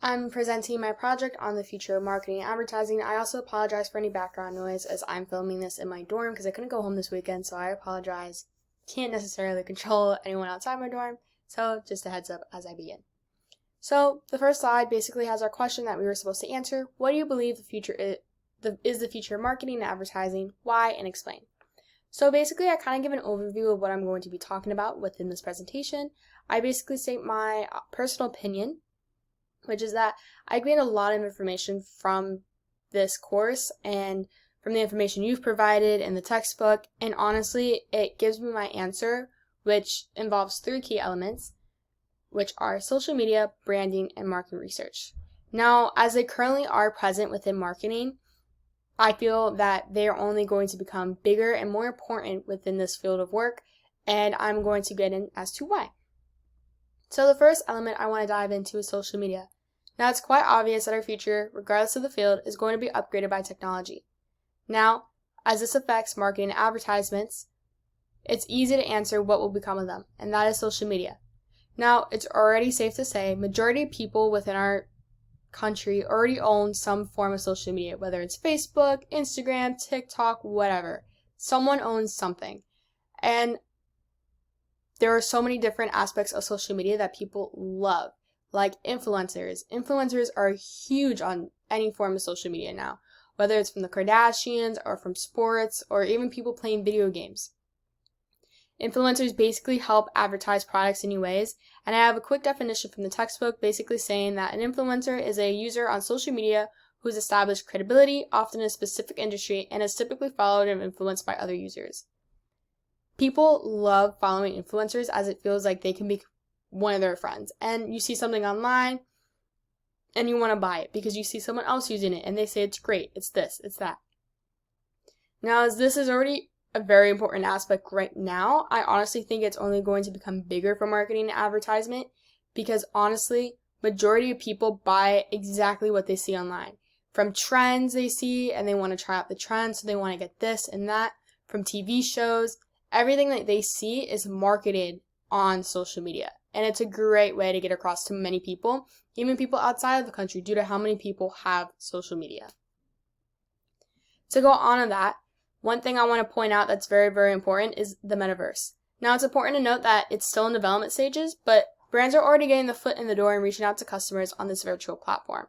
I'm presenting my project on the future of marketing and advertising. I also apologize for any background noise as I'm filming this in my dorm because I couldn't go home this weekend, so I apologize. Can't necessarily control anyone outside my dorm, so just a heads up as I begin. So the first slide basically has our question that we were supposed to answer. What do you believe the future is the future of marketing and advertising? Why? And explain. So basically I kind of give an overview of what I'm going to be talking about within this presentation. I basically state my personal opinion, which is that I gained a lot of information from this course and from the information you've provided in the textbook, and honestly, it gives me my answer, which involves 3 key elements, which are social media, branding, and market research. Now, as they currently are present within marketing, I feel that they are only going to become bigger and more important within this field of work, and I'm going to get in as to why. So the first element I want to dive into is social media. Now, it's quite obvious that our future, regardless of the field, is going to be upgraded by technology. Now, as this affects marketing and advertisements, it's easy to answer what will become of them, and that is social media. Now, it's already safe to say majority of people within our country already own some form of social media, whether it's Facebook, Instagram, TikTok, whatever. Someone owns something. And there are so many different aspects of social media that people love, like influencers. Influencers are huge on any form of social media now, whether it's from the Kardashians or from sports or even people playing video games. Influencers basically help advertise products in new ways, and I have a quick definition from the textbook basically saying that an influencer is a user on social media who has established credibility, often in a specific industry, and is typically followed and influenced by other users. People love following influencers as it feels like they can be one of their friends, and you see something online and you want to buy it because you see someone else using it and they say it's great, it's this, it's that. Now, as this is already a very important aspect right now, I honestly think it's only going to become bigger for marketing and advertisement because honestly, majority of people buy exactly what they see online. From trends they see and they want to try out the trends, so they want to get this and that. From TV shows, everything that they see is marketed on social media. And it's a great way to get across to many people, even people outside of the country, due to how many people have social media. To go on to that, one thing I want to point out that's very, very important is the metaverse. Now, it's important to note that it's still in development stages, but brands are already getting the foot in the door and reaching out to customers on this virtual platform.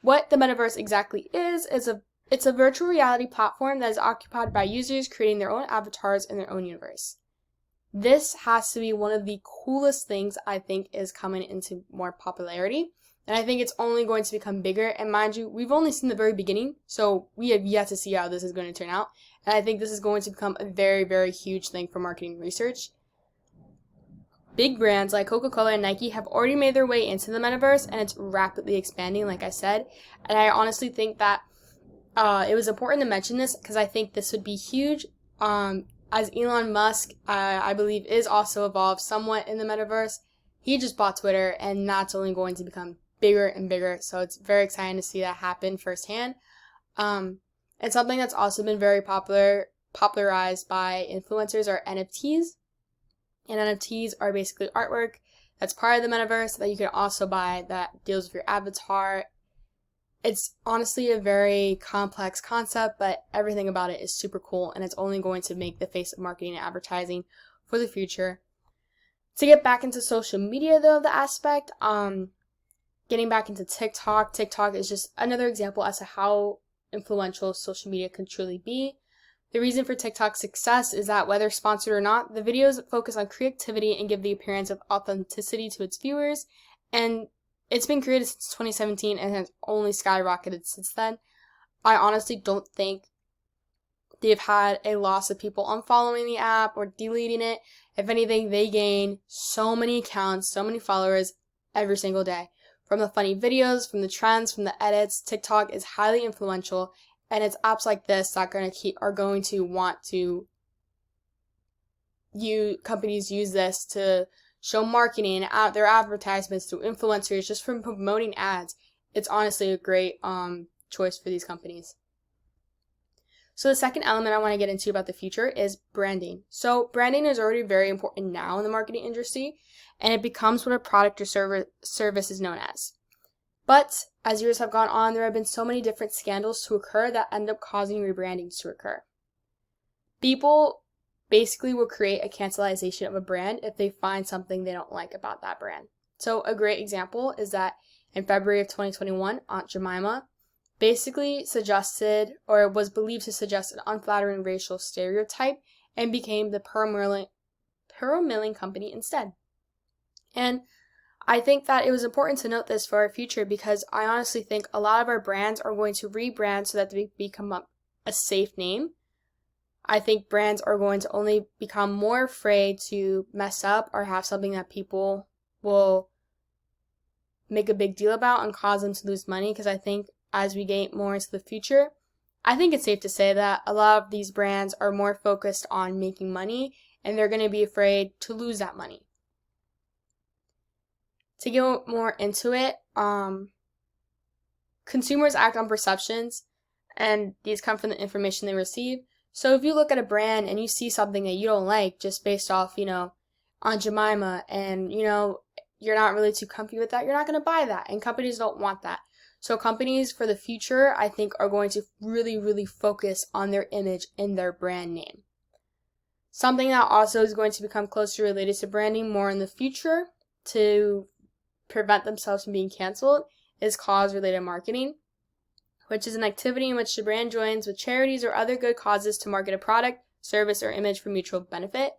What the metaverse exactly is it's a virtual reality platform that is occupied by users creating their own avatars in their own universe. This has to be one of the coolest things I think is coming into more popularity. And I think it's only going to become bigger. And mind you, we've only seen the very beginning, so we have yet to see how this is going to turn out. And I think this is going to become a very, very huge thing for marketing research. Big brands like Coca-Cola and Nike have already made their way into the metaverse, and it's rapidly expanding, like I said. And I honestly think that it was important to mention this because I think this would be huge. As Elon Musk, I believe, is also involved somewhat in the metaverse. He just bought Twitter, and that's only going to become bigger and bigger, so it's very exciting to see that happen firsthand. And something that's also been very popularized by influencers are NFTs. And NFTs are basically artwork that's part of the metaverse that you can also buy that deals with your avatar. It's honestly a very complex concept, but everything about it is super cool, and it's only going to make the face of marketing and advertising for the future. To get back into social media, though, the aspect, getting back into TikTok. TikTok is just another example as to how influential social media can truly be. The reason for TikTok's success is that whether sponsored or not, the videos focus on creativity and give the appearance of authenticity to its viewers, and it's been created since 2017 and has only skyrocketed since then. I honestly don't think they've had a loss of people unfollowing the app or deleting it. If anything, they gain so many accounts, so many followers every single day. From the funny videos, from the trends, from the edits, TikTok is highly influential, and it's apps like this that are going to want to companies use this to show marketing and their advertisements to influencers just from promoting ads. It's honestly a great choice for these companies. So the second element I want to get into about the future is branding. So branding is already very important now in the marketing industry, and it becomes what a product or service is known as. But as years have gone on, there have been so many different scandals to occur that end up causing rebrandings to occur. People basically will create a cancelization of a brand if they find something they don't like about that brand. So a great example is that in February of 2021, Aunt Jemima basically suggested, or was believed to suggest, an unflattering racial stereotype and became the Pearl Milling Company instead. And I think that it was important to note this for our future because I honestly think a lot of our brands are going to rebrand so that they become a safe name. I think brands are going to only become more afraid to mess up or have something that people will make a big deal about and cause them to lose money, because I think as we get more into the future, I think it's safe to say that a lot of these brands are more focused on making money and they're going to be afraid to lose that money. To go more into it, consumers act on perceptions, and these come from the information they receive. So if you look at a brand and you see something that you don't like just based off, Aunt Jemima, and, you're not really too comfy with that, you're not going to buy that. And companies don't want that. So companies for the future, I think, are going to really, really focus on their image and their brand name. Something that also is going to become closely related to branding more in the future to prevent themselves from being canceled is cause-related marketing, which is an activity in which the brand joins with charities or other good causes to market a product, service, or image for mutual benefit.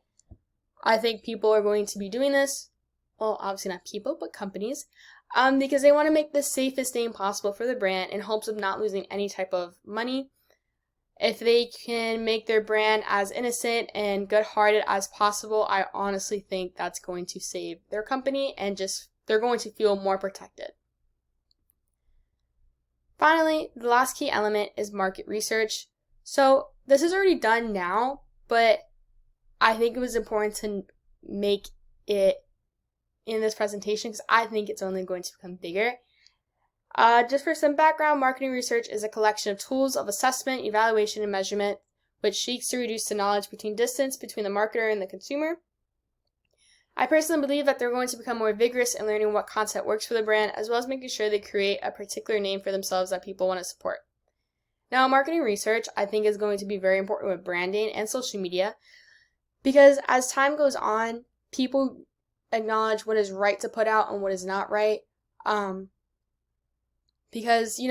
I think people are going to be doing this, well, obviously not people, but companies, because they want to make the safest name possible for the brand in hopes of not losing any type of money. If they can make their brand as innocent and good-hearted as possible, I honestly think that's going to save their company and they're going to feel more protected. Finally, the last key element is market research. So this is already done now, but I think it was important to make it in this presentation because I think it's only going to become bigger. Just for some background, marketing research is a collection of tools of assessment, evaluation, and measurement, which seeks to reduce the knowledge distance between the marketer and the consumer. I personally believe that they're going to become more vigorous in learning what content works for the brand, as well as making sure they create a particular name for themselves that people want to support. Now, marketing research, I think, is going to be very important with branding and social media, because as time goes on, people acknowledge what is right to put out and what is not right. Because,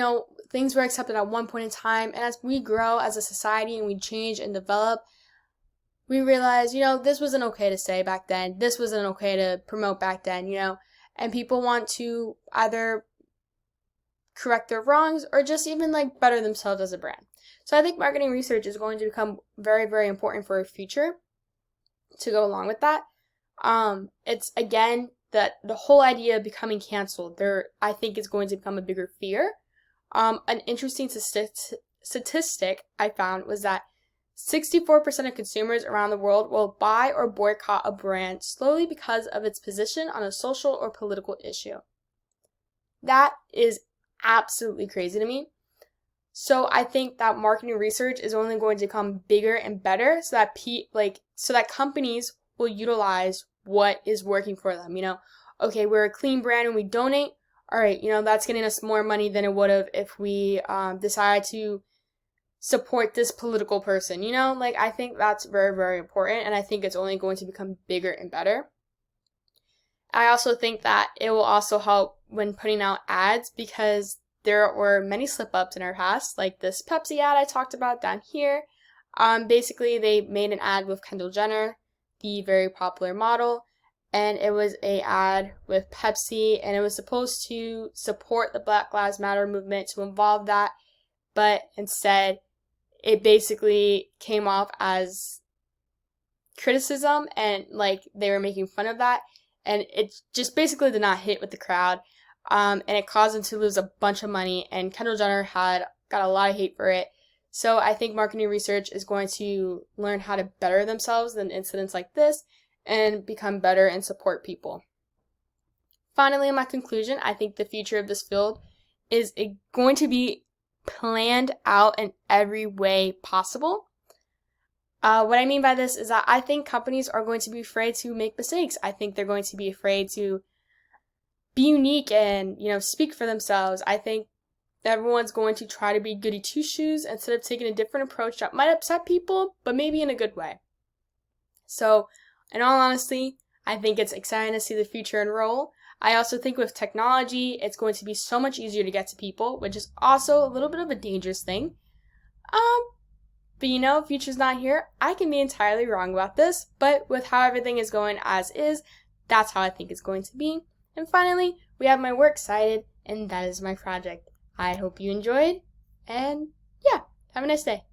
things were accepted at one point in time, and as we grow as a society and we change and develop, we realize, this wasn't okay to say back then, this wasn't okay to promote back then, and people want to either correct their wrongs or just even better themselves as a brand. So I think marketing research is going to become very, very important for our future to go along with that. It's, again, that the whole idea of becoming canceled, I think is going to become a bigger fear. An interesting statistic I found was that 64% of consumers around the world will buy or boycott a brand slowly because of its position on a social or political issue. That is absolutely crazy to me. So I think that marketing research is only going to become bigger and better so that companies will utilize what is working for them. Okay, we're a clean brand and we donate. All right, that's getting us more money than it would have if we decide to support this political person. I think that's very, very important, and I think it's only going to become bigger and better. I also think that it will also help when putting out ads, because there were many slip-ups in our past, like this Pepsi ad I talked about down here. Basically, they made an ad with Kendall Jenner, the very popular model, and it was an ad with Pepsi, and it was supposed to support the Black Lives Matter movement, to involve that, but instead, it basically came off as criticism, and they were making fun of that, and it just basically did not hit with the crowd, and it caused them to lose a bunch of money, and Kendall Jenner got a lot of hate for it. So I think marketing research is going to learn how to better themselves in incidents like this and become better and support people. Finally, in my conclusion, I think the future of this field is going to be planned out in every way possible. What I mean by this is that I think companies are going to be afraid to make mistakes. I think they're going to be afraid to be unique and, speak for themselves. I think everyone's going to try to be goody two-shoes instead of taking a different approach that might upset people, but maybe in a good way. So, in all honesty, I think it's exciting to see the future unroll. I also think with technology, it's going to be so much easier to get to people, which is also a little bit of a dangerous thing. But future's not here. I can be entirely wrong about this, but with how everything is going as is, that's how I think it's going to be. And finally, we have my works cited, and that is my project. I hope you enjoyed, and yeah, have a nice day.